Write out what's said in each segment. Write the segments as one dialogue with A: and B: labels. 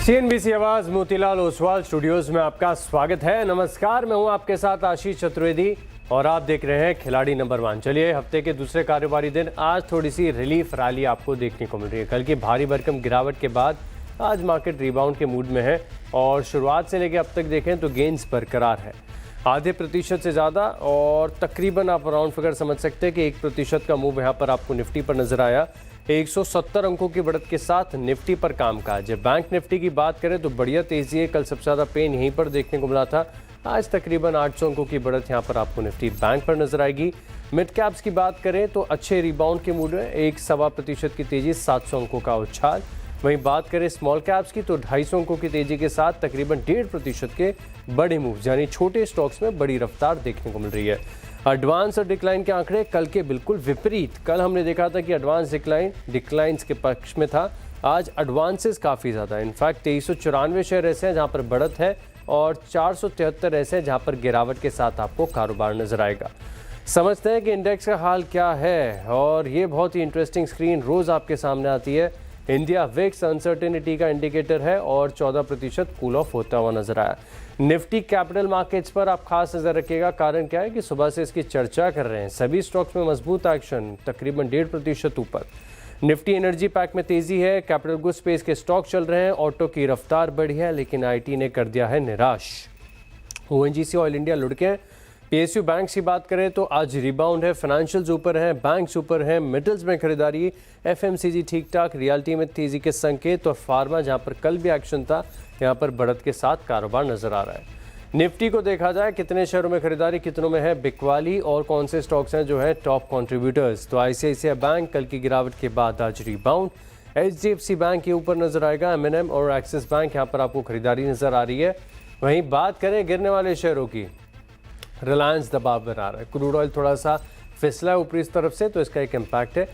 A: CNBC आवाज Motilal Oswal studios में आपका स्वागत है। नमस्कार, मैं हूं आपके साथ आशीष चतुर्वेदी और आप देख रहे हैं खिलाड़ी नंबर 1। चलिए, हफ्ते के दूसरे कारोबारी दिन आज थोड़ी सी रिलीफ रैली आपको देखने को मिल रही है। कल की भारी भरकम गिरावट के बाद आज मार्केट रिबाउंड के मूड में है और शुरुआत से लेकर अब तक देखें तो गेंस बरकरार है, आधे प्रतिशत से ज़्यादा, और तकरीबन आप राउंड फिगर समझ सकते हैं कि 1% का मूव यहाँ पर आपको निफ्टी पर नजर आया। 170 अंकों की बढ़त के साथ निफ्टी पर कामकाज है। बैंक निफ्टी की बात करें तो बढ़िया तेजी है, कल सबसे ज़्यादा पेन यहीं पर देखने को मिला था। आज तकरीबन 800 अंकों की बढ़त यहाँ पर आपको निफ्टी बैंक पर नजर आएगी। मिड कैप्स की बात करें तो अच्छे रिबाउंड के मूड में 1.25% की तेजी, 700 अंकों का उछाल। वहीं बात करें स्मॉल कैप्स की तो 250 अंकों की तेजी के साथ तकरीबन 1.5% के बड़े मूव, यानी छोटे स्टॉक्स में बड़ी रफ्तार देखने को मिल रही है। एडवांस और डिक्लाइन के आंकड़े कल के बिल्कुल विपरीत। कल हमने देखा था कि एडवांस डिक्लाइंस के पक्ष में था, आज एडवांसेस काफ़ी ज़्यादा। इनफैक्ट 2394 शेयर ऐसे हैं जहां पर बढ़त है और 473 ऐसे हैं जहां पर गिरावट के साथ आपको कारोबार नजर आएगा। समझते हैं कि इंडेक्स का हाल क्या है, और ये बहुत ही इंटरेस्टिंग स्क्रीन रोज़ आपके सामने आती है। इंडिया विक्स अनसर्टेनिटी का इंडिकेटर है और 14% कूल ऑफ होता हुआ नजर आया। निफ्टी कैपिटल मार्केट्स पर आप खास नजर रखिएगा। कारण क्या है कि सुबह से इसकी चर्चा कर रहे हैं। सभी स्टॉक्स में मजबूत एक्शन, तकरीबन 1.5% ऊपर। निफ्टी एनर्जी पैक में तेजी है, कैपिटल गुड स्पेस के स्टॉक चल रहे हैं, ऑटो की रफ्तार बढ़ी है, लेकिन आईटी ने कर दिया है निराश। ओएनजीसी ऑयल इंडिया लुढ़के। पीएसयू बैंक्स की बात करें तो आज रिबाउंड है, फाइनेंशियल्स ऊपर हैं, बैंक्स ऊपर हैं, मेटल्स में खरीदारी, एफएमसीजी ठीक ठाक, रियल्टी में तेजी के संकेत, और फार्मा जहां पर कल भी एक्शन था यहां पर बढ़त के साथ कारोबार नजर आ रहा है। निफ्टी को देखा जाए कितने शेयरों में खरीदारी, कितनों में है बिकवाली, और कौन से स्टॉक्स हैं जो है टॉप कॉन्ट्रीब्यूटर्स। तो आईसीआईसीआई बैंक कल की गिरावट के बाद आज रिबाउंड। एचडीएफसी बैंक के ऊपर नजर आएगा, एमएनएम और एक्सिस बैंक यहाँ पर आपको खरीदारी नजर आ रही है। वहीं बात करें गिरने वाले शेयरों की, रिलायंस दबाव बना रहा है, क्रूड ऑयल थोड़ा सा फिसला है ऊपरी तरफ से, तो इसका एक इम्पैक्ट है।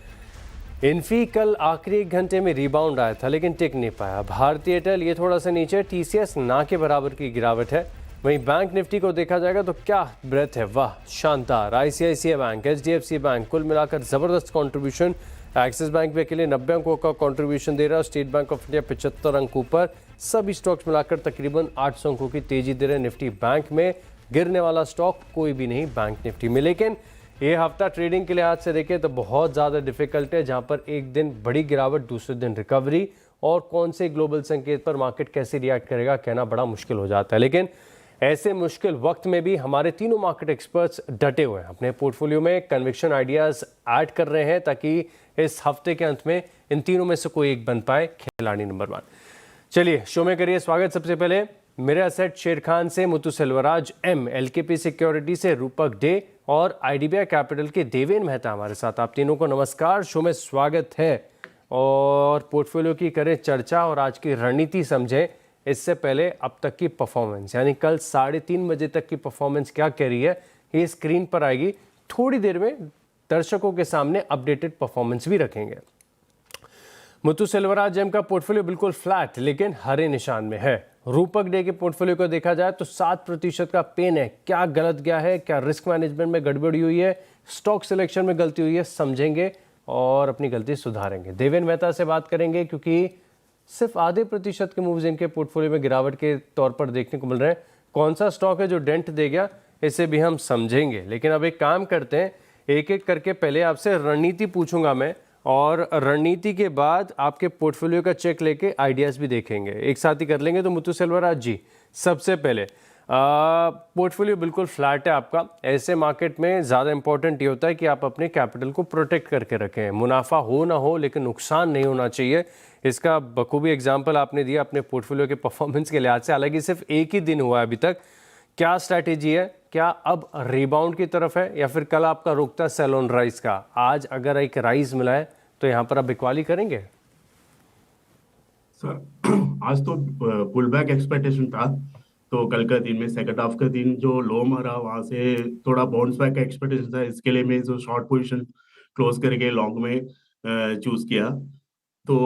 A: इन्फी कल आखिरी 1 घंटे में रिबाउंड आया था लेकिन टिक नहीं पाया। भारतीय एयरटेल ये थोड़ा सा नीचे, टीसीएस ना के बराबर की गिरावट है। वहीं बैंक निफ्टी को देखा जाएगा तो क्या ब्रेथ है, वाह शानदार। आईसीआईसीआई बैंक, एचडीएफसी बैंक कुल मिलाकर जबरदस्त कंट्रीब्यूशन। एक्सिस बैंक भी अकेले 90 अंकों का कंट्रीब्यूशन दे रहा है, स्टेट बैंक ऑफ इंडिया 75 अंक ऊपर। सभी स्टॉक्स मिलाकर तकरीबन 800 अंकों की तेजी दे रहे हैं। निफ्टी बैंक में गिरने वाला स्टॉक कोई भी नहीं बैंक निफ्टी में। लेकिन ये हफ्ता ट्रेडिंग के लिहाज से देखें तो बहुत ज़्यादा डिफिकल्ट है, जहां पर एक दिन बड़ी गिरावट, दूसरे दिन रिकवरी, और कौन से ग्लोबल संकेत पर मार्केट कैसे रिएक्ट करेगा कहना बड़ा मुश्किल हो जाता है। लेकिन ऐसे मुश्किल वक्त में भी हमारे तीनों मार्केट एक्सपर्ट्स डटे हुए हैं, अपने पोर्टफोलियो में कन्विक्शन आइडियाज़ ऐड कर रहे हैं ताकि इस हफ्ते के अंत में इन तीनों में से कोई एक बन पाए खिलाड़ी नंबर 1। चलिए शो में करिए स्वागत। सबसे पहले मेरा सेट शेर खान से Muthu Selvaraj M, LKP security से रूपक डे, और आईडीबीआई कैपिटल के देवेन मेहता हमारे साथ। आप तीनों को नमस्कार, शो में स्वागत है। और पोर्टफोलियो की करें चर्चा और आज की रणनीति समझें। इससे पहले अब तक की परफॉर्मेंस, यानी कल 3:30 बजे तक की परफॉर्मेंस क्या कह रही है, ये स्क्रीन पर आएगी। थोड़ी देर में दर्शकों के सामने अपडेटेड परफॉर्मेंस भी रखेंगे। मुथु सेल्वराज एम का पोर्टफोलियो बिल्कुल फ्लैट लेकिन हरे निशान में है। रूपक डे के पोर्टफोलियो को देखा जाए तो 7% का पेन है। क्या गलत गया है, क्या रिस्क मैनेजमेंट में गड़बड़ी हुई है, स्टॉक सिलेक्शन में गलती हुई है, समझेंगे और अपनी गलती सुधारेंगे। देवेन मेहता से बात करेंगे क्योंकि सिर्फ आधे प्रतिशत के मूव्स इनके पोर्टफोलियो में गिरावट के तौर पर देखने को मिल रहे हैं। कौन सा स्टॉक है जो डेंट दे गया, इसे भी हम समझेंगे। लेकिन अब एक काम करते हैं, एक एक करके पहले आपसे रणनीति पूछूंगा मैं, और रणनीति के बाद आपके पोर्टफोलियो का चेक लेके आइडियाज़ भी देखेंगे, एक साथ ही कर लेंगे। तो मुथु सेल्वराज जी, सबसे पहले पोर्टफोलियो बिल्कुल फ्लैट है आपका। ऐसे मार्केट में ज़्यादा इंपॉर्टेंट ये होता है कि आप अपने कैपिटल को प्रोटेक्ट करके रखें। मुनाफा हो ना हो लेकिन नुकसान नहीं होना चाहिए। इसका बखूबी एग्जाम्पल आपने दिया अपने पोर्टफोलियो के परफॉर्मेंस के लिहाज से। हालांकि सिर्फ एक ही दिन हुआ है अभी तक। क्या स्ट्रैटेजी है, क्या अब रिबाउंड की तरफ है, या फिर कल आपका रुक था सेल ऑन राइज का, आज अगर एक राइज मिला है तो यहाँ पर आप बिकवाली करेंगे?
B: सर आज तो पुल बैक एक्सपेक्टेशन था, तो कल का दिन में सेकंड हाफ का दिन जो लो मारा वहां से थोड़ा बाउंस बैक का एक्सपेक्टेशन था। इसके लिए मैं जो शॉर्ट पोजीशन क्लोज करके लॉन्ग में चूज किया। तो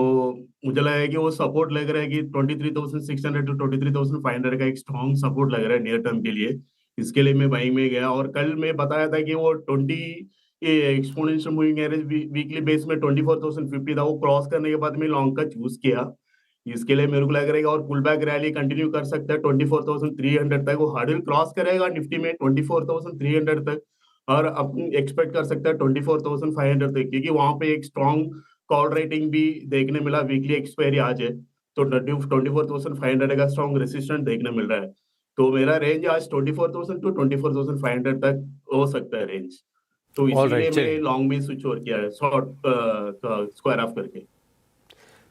B: मुझे लगा कि वो सपोर्ट लग रहा है कि 23,600 टू 23,500 का एक स्ट्रॉन्ग सपोर्ट लग रहा है नियर टर्म के लिए। इसके लिए मैं बाइंग में गया, और कल मैं बताया था कि वो 20 ये exponential moving average weekly base में 24,050 था, वो क्रॉस करने के बाद मैं लॉन्ग का चूज किया। इसके लिए मेरे को लग रहेगा, और पुल बैक रैली कंटिन्यू कर सकता है 24,300 तक, वो हार्डल क्रॉस करेगा निफ्टी में 24,300 तक, और अपन एक्सपेक्ट कर सकता है 24,500 तक, क्योंकि वहां पे एक स्ट्रॉन्ग कॉल रेटिंग भी देखने मिला, वीकली एक्सपायरी आज है, तो 24,500 का स्ट्रॉन्ग रेसिस्टेंट देखने मिल रहा है। तो मेरा रेंज आज 24,000 टू 24,500 तक हो सकता है रेंज, तो
A: ऑल
B: इसीलिए
A: राइट,
B: मैं
A: चलिए
B: लॉन्ग में स्विच ओवर किया है, शॉर्ट स्क्वायर ऑफ करके।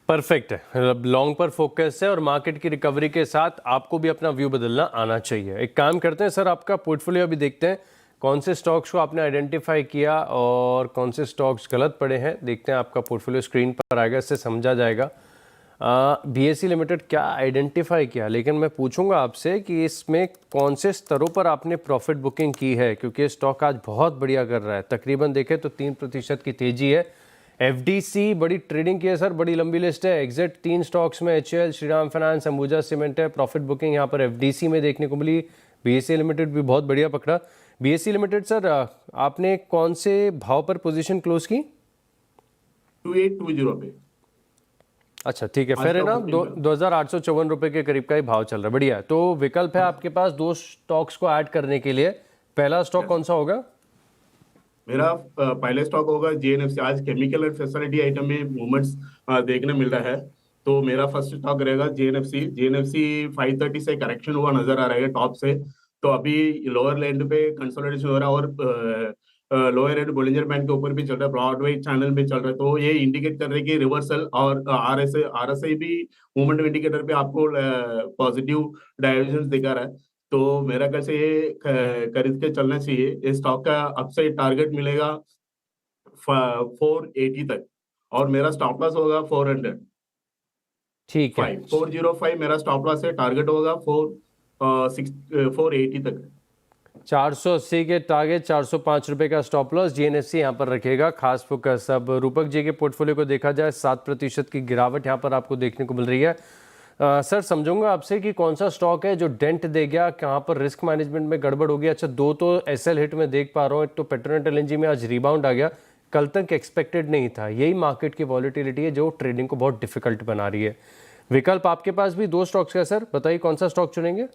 A: परफेक्ट है। मतलब लॉन्ग पर फोकस है और मार्केट की रिकवरी के साथ आपको भी अपना व्यू बदलना आना चाहिए। एक काम करते हैं सर, आपका पोर्टफोलियो अभी देखते हैं कौन से स्टॉक्स को आपने आइडेंटिफाई किया और कौन से स्टॉक्स गलत पड़े हैं। देखते हैं, आपका पोर्टफोलियो स्क्रीन पर आएगा, इससे समझा जाएगा। बीएसई लिमिटेड क्या आइडेंटिफाई किया, लेकिन मैं पूछूंगा आपसे कि इसमें कौन से स्तरों पर आपने प्रॉफिट बुकिंग की है, क्योंकि स्टॉक आज बहुत बढ़िया कर रहा है। तकरीबन देखें तो 3% की तेजी है। एफडीसी बड़ी ट्रेडिंग की है सर, बड़ी लंबी लिस्ट है। एग्जिट 3 स्टॉक्स में HAL, Shriram finance, Ambuja cement है। प्रॉफिट बुकिंग यहाँ पर एफडीसी में देखने को मिली। बीएसई लिमिटेड भी बहुत बढ़िया पकड़ा। बीएसई लिमिटेड सर, आपने कौन से भाव पर पोजीशन क्लोज की?
B: 2820 पे।
A: अच्छा ठीक है,
B: आज
A: फिर है
B: का
A: ना,
B: बुकिंग
A: 2,854 रुपये के करीब का ही भाव चल रहा है। बढ़िया है। तो विकल्प है आपके पास 2 स्टॉक्स को ऐड करने के लिए। पहला स्टॉक कौन सा होगा?
B: मेरा पहले स्टॉक होगा जेएनएफसी। आज केमिकल एंड फैसिलिटी आइटम में मूवमेंट्स देखने मिल रहा है, तो मेरा फर्स्ट स्टॉक रहेगा जेएनएफसी। जेएनएफसी 530 से करेक्शन हुआ नजर आ रहा है टॉप से, तो अभी लोअर एंड पे कंसोलिडेशन हो रहा है, और लोअर एंड बोलिंजर बैंड के ऊपर भी चल रहा है, ब्रॉडवे चैनल पे चल रहा है, तो ये इंडिकेट कर रहा है कि रिवर्सल, और आरएसआई भी मूवमेंट इंडिकेटर पे आपको पॉजिटिव डायवर्जेंस दिखा रहा है। तो मेरा ख्याल से ये खरीद के चलना चाहिए। इस स्टॉक का अपसाइड टारगेट मिलेगा 480 तक, और मेरा स्टॉप लॉस होगा 400।
A: ठीक है,
B: 405 मेरा स्टॉप लॉस है, टारगेट होगा 480 तक।
A: 480 के टारगेट, 405 रुपये का स्टॉप लॉस, जीएनएफसी यहाँ पर रखेगा खास फोकस। अब रूपक जी के पोर्टफोलियो को देखा जाए, 7% की गिरावट यहाँ पर आपको देखने को मिल रही है। सर समझूंगा आपसे कि कौन सा स्टॉक है जो डेंट दे गया, कहाँ पर रिस्क मैनेजमेंट में गड़बड़ हो गई। अच्छा, 2 तो एसएल हिट में देख पा रहा हूँ, एक तो पेट्रोनेट एलएनजी में आज रिबाउंड आ गया, कल तक एक्सपेक्टेड नहीं था। यही मार्केट की वॉलिटिलिटी है जो ट्रेडिंग को बहुत डिफिकल्ट बना रही है। विकल्प आपके पास भी 2 स्टॉक्स का सर, बताइए कौन सा स्टॉक चुनेंगे?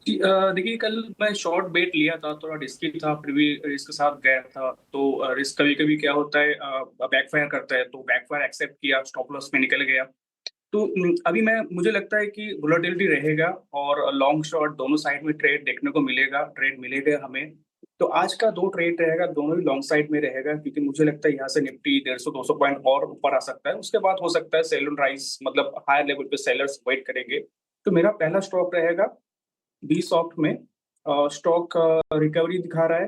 C: देखिए, कल मैं शॉर्ट बेट लिया था, थोड़ा रिस्की था, फिर भी रिस्क के साथ गया था। तो रिस्क कभी कभी क्या होता है, बैकफायर करता है, तो बैकफायर एक्सेप्ट किया, स्टॉप लॉस में निकल गया। तो अभी मुझे लगता है कि वोलेटिलिटी रहेगा और लॉन्ग शॉर्ट दोनों साइड में ट्रेड मिलेगा हमें। तो आज का 2 ट्रेड रहेगा, दोनों ही लॉन्ग साइड में रहेगा, क्योंकि मुझे लगता है यहाँ से निफ्टी 150-200 पॉइंट और ऊपर आ सकता है। उसके बाद हो सकता है सेल एंड राइज, मतलब हायर लेवल पे सेलर्स वेट करेंगे। तो मेरा पहला स्टॉक रहेगा बी सॉफ्ट में। स्टॉक रिकवरी दिखा रहा है,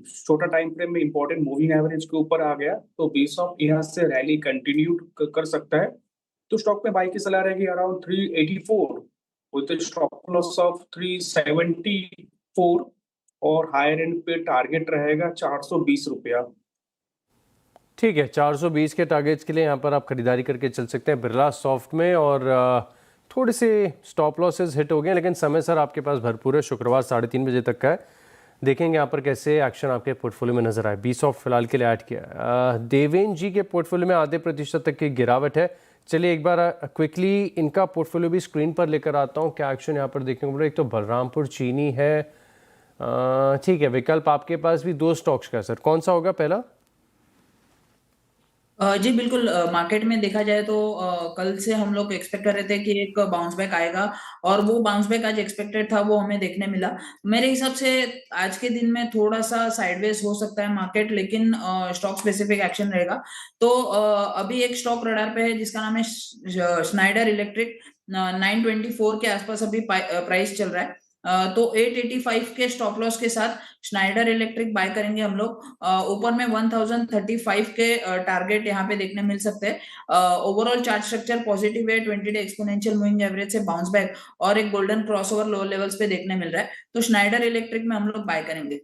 C: छोटा टाइम फ्रेम में इंपॉर्टेंट मूविंग एवरेज के ऊपर आ गया, तो बी सॉफ्ट यहाँ से रैली कंटिन्यू कर सकता है। तो स्टॉक में बाई की सलाह रहेगी around 384 with stop loss of 374, और हायर एंड पे टारगेट रहेगा 420 रुपया।
A: ठीक है, 420 के टारगेट्स के लिए यहाँ पर आप खरीदारी करके चल सकते हैं बिरला सॉफ्ट में। और थोड़े से स्टॉप लॉसेस हिट हो गए, लेकिन समय सर आपके पास भरपूर है। शुक्रवार 3:30 बजे तक का है। देखेंगे यहाँ पर कैसे एक्शन आपके पोर्टफोलियो में नजर आए। बी सॉफ्ट फिलहाल के लिए ऐड किया। देवेन जी के पोर्टफोलियो में आधे प्रतिशत तक की गिरावट है। चलिए एक बार क्विकली इनका पोर्टफोलियो भी स्क्रीन पर लेकर आता हूँ, क्या एक्शन यहाँ पर देखने को मिल रहा है। एक तो बलरामपुर चीनी है। ठीक है, विकल्प आपके पास भी 2 स्टॉक्स का सर, कौन सा होगा पहला?
D: जी बिल्कुल। मार्केट में देखा जाए तो कल से हम लोग एक्सपेक्ट कर रहे थे कि एक बाउंस बैक आएगा, और वो बाउंस बैक आज एक्सपेक्टेड था, वो हमें देखने मिला। मेरे हिसाब से आज के दिन में थोड़ा सा साइडवेज हो सकता है मार्केट, लेकिन स्टॉक स्पेसिफिक एक्शन रहेगा। तो अभी एक स्टॉक रडार पे है जिसका नाम है स्नाइडर इलेक्ट्रिक। 924 के आसपास अभी प्राइस चल रहा है। तो 885 के स्टॉप लॉस के साथ स्नाइडर इलेक्ट्रिक बाय करेंगे हम लोग। ऊपर में 1035 के टारगेट यहाँ पे देखने मिल सकते हैं। ओवरऑल चार्ट स्ट्रक्चर पॉजिटिव है, 20 डे एक्सपोनेंशियल मूविंग एवरेज से बाउंस बैक और एक गोल्डन क्रॉसओवर लो लेवल्स पे देखने मिल रहा है। तो स्नाइडर इलेक्ट्रिक में हम लोग बाय करेंगे।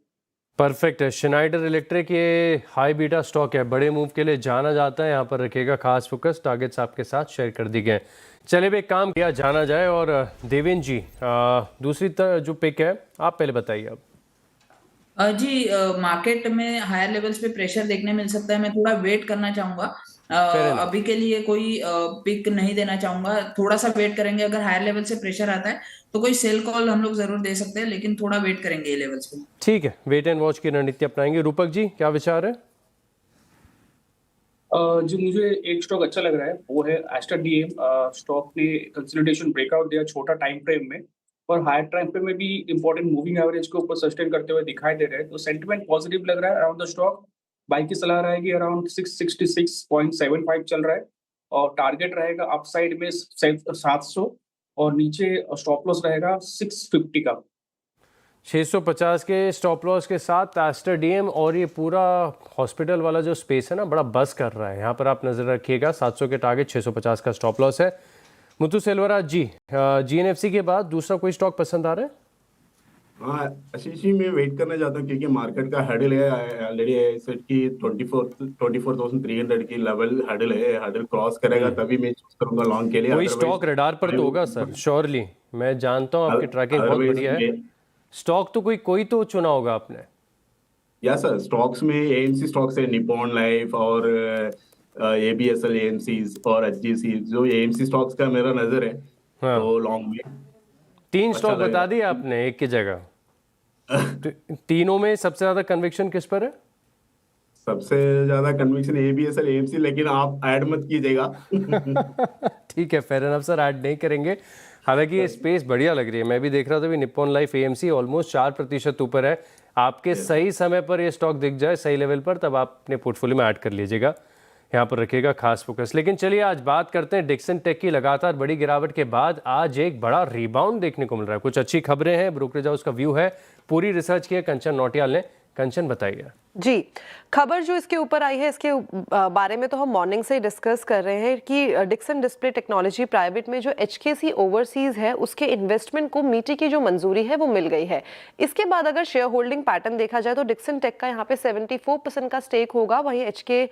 A: परफेक्ट है। श्नाइडर इलेक्ट्रिक ये हाई बीटा स्टॉक है, बड़े मूव के लिए जाना जाता है। यहाँ पर रखेगा खास फोकस। टारगेट्स आपके साथ शेयर कर दिए गए। चलिए एक काम किया जाना जाए। और देवेन जी, दूसरी जो पिक है आप पहले बताइए अब।
D: जी मार्केट में हायर लेवल्स पे प्रेशर देखने मिल सकता है। मैं थोड़ा वेट करना चाहूंगा।
A: enough.
D: अभी के लिए कोई पिक नहीं देना चाहूंगा, थोड़ा सा वेट करेंगे। अगर हायर लेवल से प्रेशर आता है तो कोई सेल कॉल हम लोग जरूर दे सकते हैं, लेकिन थोड़ा वेट करेंगे ये लेवल्स पे।
A: ठीक है, वेट एंड वॉच की रणनीति अपनाएंगे। रूपक जी, क्या विचार है?
C: जो मुझे एक स्टॉक अच्छा लग रहा है वो है एस्टर डीएम। स्टॉक ने कंसोलिडेशन ब्रेकआउट दिया छोटा टाइम फ्रेम में, और हायर टाइम फ्रेम में भी इंपॉर्टेंट मूविंग एवरेज के ऊपर सस्टेन करते हुए दिखाई दे रहे हैं। तो सेंटिमेंट पॉजिटिव लग रहा है अराउंड द स्टॉक। बाई की सलाह रहेगी अराउंड 666.75 चल रहा है, और टारगेट रहेगा अपसाइड में 700, और नीचे स्टॉप लॉस रहेगा 650 का।
A: 650 के स्टॉप लॉस के साथ एस्टर डीएम, और ये पूरा हॉस्पिटल वाला जो स्पेस है ना, बड़ा बस कर रहा है। यहाँ पर आप नज़र रखिएगा, 700 के टारगेट, 650 का स्टॉप लॉस है। मुथु सेल्वराज जी, जीएनएफसी के बाद दूसरा कोई स्टॉक पसंद आ रहा है?
B: हाँ, आशीष जी, मैं वेट करना चाहता हूँ क्योंकि मार्केट का हर्डल है ऑलरेडी सेट की 24,300 की लेवल हर्डल है। हर्डल क्रॉस करेगा तभी मैं चूज करूंगा लॉन्ग के लिए।
A: कोई स्टॉक रडार पर तो होगा सर, श्योरली। मैं जानता हूँ आपकी ट्रैकिंग बहुत बढ़िया है। स्टॉक तो कोई तो चुना होगा आपने।
B: या सर, स्टॉक्स में एएमसी स्टॉक्स है, निप्पॉन लाइफ और एबीएसएल एएमसीज और एचजीसी। जो एएमसी स्टॉक्स का मेरा नजर है,
A: हाँ।
B: तो लॉन्ग में
A: 3
B: अच्छा
A: स्टॉक बता
B: लगेगा।
A: दिए आपने एक की जगह। तीनों में सबसे ज्यादा कन्विक्शन किस पर है?
B: सबसे ज्यादा कन्विक्शन एबीएसएल एएमसी, लेकिन आप ऐड मत कीजिएगा।
A: ठीक है, फेयर एनफ सर, ऐड नहीं करेंगे। हालांकि ये स्पेस बढ़िया लग रही है। मैं भी देख रहा था, भी निप्पॉन लाइफ एएमसी ऑलमोस्ट 4% ऊपर है। आपके सही समय पर ये स्टॉक दिख जाए सही लेवल पर, तब आप अपने पोर्टफोलियो में ऐड कर लीजिएगा। यहाँ पर रखिएगा खास फोकस। लेकिन चलिए आज बात करते हैं डिक्सन टेक की। लगातार बड़ी गिरावट के बाद आज एक बड़ा रिबाउंड देखने को मिल रहा है। कुछ अच्छी खबरें हैं, ब्रोकरेज हाउस का व्यू है, पूरी रिसर्च की है कंचन नौटियाल ने। कंचन बताइए
E: जी। खबर जो इसके ऊपर आई है, इसके बारे में तो हम मॉर्निंग से ही डिस्कस कर रहे हैं कि डिक्सन डिस्प्ले टेक्नोलॉजी प्राइवेट में जो एचकेसी ओवरसीज है, उसके इन्वेस्टमेंट को मीटी की जो मंजूरी है वो मिल गई है। इसके बाद अगर शेयर होल्डिंग पैटर्न देखा जाए तो डिक्सन टेक का यहाँ पे 74% का स्टेक होगा। वहीं एचकेसी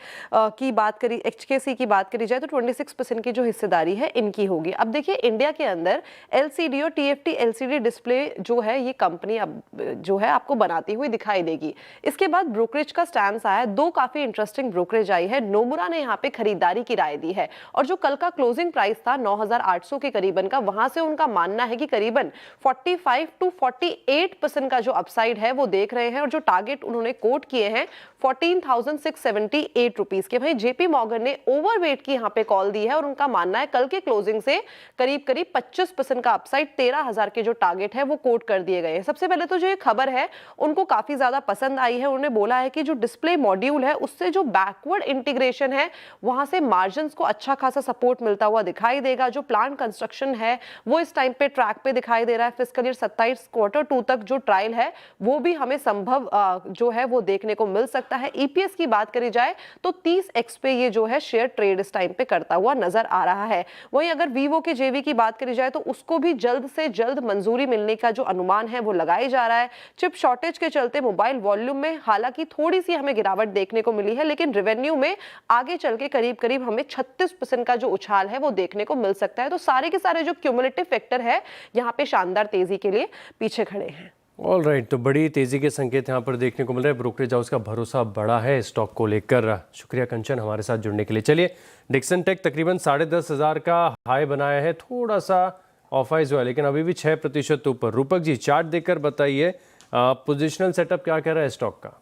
E: की बात करी जाए तो 26% की जो हिस्सेदारी है इनकी होगी। अब देखिए, इंडिया के अंदर एलसीडी और टीएफटी एलसीडी डिस्प्ले जो है ये कंपनी अब जो है आपको बनाती हुई दिखाई देगी। इसके बाद ब्रोकरेज का स्टैंड आया है। 2 काफी इंटरेस्टिंग ब्रोकरेज आई है। नोमुरा ने यहाँ पे खरीदारी की राय दी है, और जो कल का क्लोजिंग प्राइस था 9,800 के करीबन का, वहां से उनका मानना है कि करीबन 45 to 48% का जो अपसाइड है वो देख रहे हैं, और जो टारगेट उन्होंने कोट किए हैं 14,678 रुपीज के। भाई जेपी मॉर्गन ने ओवरवेट की यहाँ पे कॉल दी है, और उनका मानना है कल के क्लोजिंग से करीब 25% का अपसाइड, 13,000 के जो टारगेट है वो कोट कर दिए गए हैं। सबसे पहले तो जो ये खबर है उनको काफी ज्यादा पसंद आई है। उन्होंने बोला है कि जो डिस्प्ले मॉड्यूल है उससे जो बैकवर्ड इंटीग्रेशन है वहां से मार्जिन्स को अच्छा खासा सपोर्ट मिलता हुआ दिखाई देगा। जो प्लांट कंस्ट्रक्शन है वो इस टाइम पे ट्रैक पे दिखाई दे रहा है। फिस्कल ईयर 27 Q2 तक जो ट्रायल है वो भी हमें संभव जो है वो देखने को मिल सकता है। ईपीएस की बात करी जाए तो 30x पे ये जो है शेयर ट्रेड इस टाइम पे करता हुआ नजर आ रहा है। वहीं अगर वीवो के जेवी की बात करी जाए तो उसको भी जल्द से जल्द मंजूरी मिलने का जो अनुमान है वो लगाया जा रहा है। चिप शॉर्टेज के चलते मोबाइल वॉल्यूम में हालांकि थोड़ी सी हमें गिरावट देखने को मिली है, लेकिन रेवेन्यू में आगे चल के करीब करीब हमें 36% का जो उछाल है वो देखने को मिल सकता है। तो सारे के सारे जो क्यूमुलेटिव फैक्टर है यहाँ पे शानदार तेजी के लिए पीछे खड़े हैं।
A: ऑल राइट, तो बड़ी तेजी के संकेत यहाँ पर देखने को मिल रहे हैं। ब्रोकरेज हाउस का भरोसा बड़ा है स्टॉक को लेकर। शुक्रिया कंचन हमारे साथ जुड़ने के लिए। चलिए, डिक्सन टेक तकरीबन 10,500 का हाई बनाया है, थोड़ा सा ऑफ आइज हुआ है, लेकिन अभी भी 6% ऊपर। रूपक जी, चार्ट देखकर बताइए पोजिशनल सेटअप क्या कह रहा है स्टॉक का?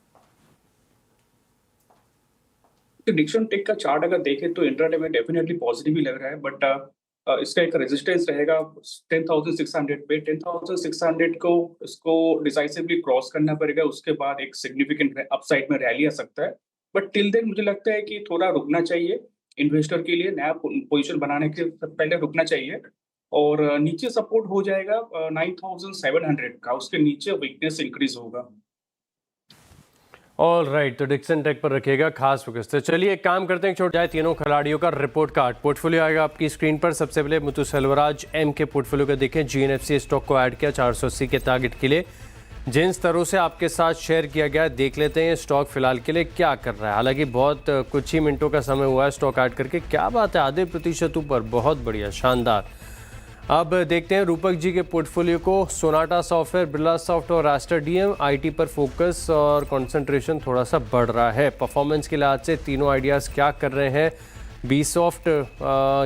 C: डिक्सन टेक का चार्ट अगर देखें तो इंट्राडे में डेफिनेटली पॉजिटिव ही लग रहा है, बट इसका एक रेजिस्टेंस रहेगा 10,600 पे। 10,600 को इसको डिसाइसिवली क्रॉस करना पड़ेगा, उसके बाद एक सिग्निफिकेंट अपसाइड में रैली आ सकता है। बट टिल देन मुझे लगता है कि थोड़ा रुकना चाहिए इन्वेस्टर के लिए, नया पोजीशन बनाने के पहले रुकना चाहिए। और नीचे सपोर्ट हो जाएगा 9,700 का, उसके नीचे वीकनेस इंक्रीज होगा।
A: ऑल राइट, तो डिक्सन टेक पर रखिएगा खास फोकस। तो चलिए एक काम करते हैं, छोड़ जाए तीनों खिलाड़ियों का रिपोर्ट कार्ड। पोर्टफोलियो आएगा आपकी स्क्रीन पर। सबसे पहले मुथु सेल्वराज एम के पोर्टफोलियो को देखें। जीएनएफसी स्टॉक को ऐड किया 480 के टारगेट के लिए। जिन स्तरों से आपके साथ शेयर किया गया, देख लेते हैं स्टॉक फिलहाल के लिए क्या कर रहा है। हालांकि बहुत कुछ ही मिनटों का समय हुआ है स्टॉक ऐड करके। क्या बात है, आधे प्रतिशत ऊपर, बहुत बढ़िया, शानदार। अब देखते हैं रूपक जी के पोर्टफोलियो को। सोनाटा सॉफ्टवेयर, बिरला सॉफ्ट और एस्टर डीएम। आईटी पर फोकस और कंसंट्रेशन थोड़ा सा बढ़ रहा है। परफॉर्मेंस के लिहाज से तीनों आइडियाज़ क्या कर रहे हैं, बी सॉफ्ट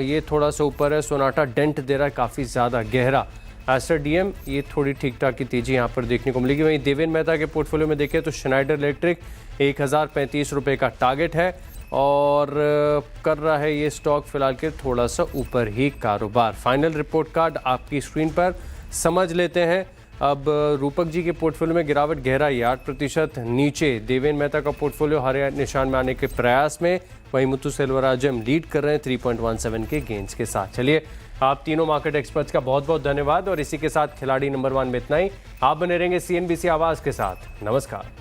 A: ये थोड़ा सा ऊपर है, सोनाटा डेंट दे रहा है काफ़ी ज़्यादा गहरा। एस्टर डीएम ये थोड़ी ठीक ठाक की तेज़ी यहाँ पर देखने को मिलेगी। वहीं देवेन मेहता के पोर्टफोलियो में देखें तो श्नाइडर इलेक्ट्रिक 1035 रुपये का टारगेट है और कर रहा है ये स्टॉक फिलहाल के थोड़ा सा ऊपर ही कारोबार। फाइनल रिपोर्ट कार्ड आपकी स्क्रीन पर, समझ लेते हैं। अब रूपक जी के पोर्टफोलियो में गिरावट गहराई 8% नीचे। देवेन मेहता का पोर्टफोलियो हरे निशान में आने के प्रयास में। वहीं मुथु सेल्वराजम लीड कर रहे हैं 3.17 के गेंस के साथ। चलिए, आप तीनों मार्केट एक्सपर्ट्स का बहुत बहुत धन्यवाद और इसी के साथ खिलाड़ी नंबर 1 में इतना ही। आप बने रहेंगे CNBC आवाज़ के साथ। नमस्कार।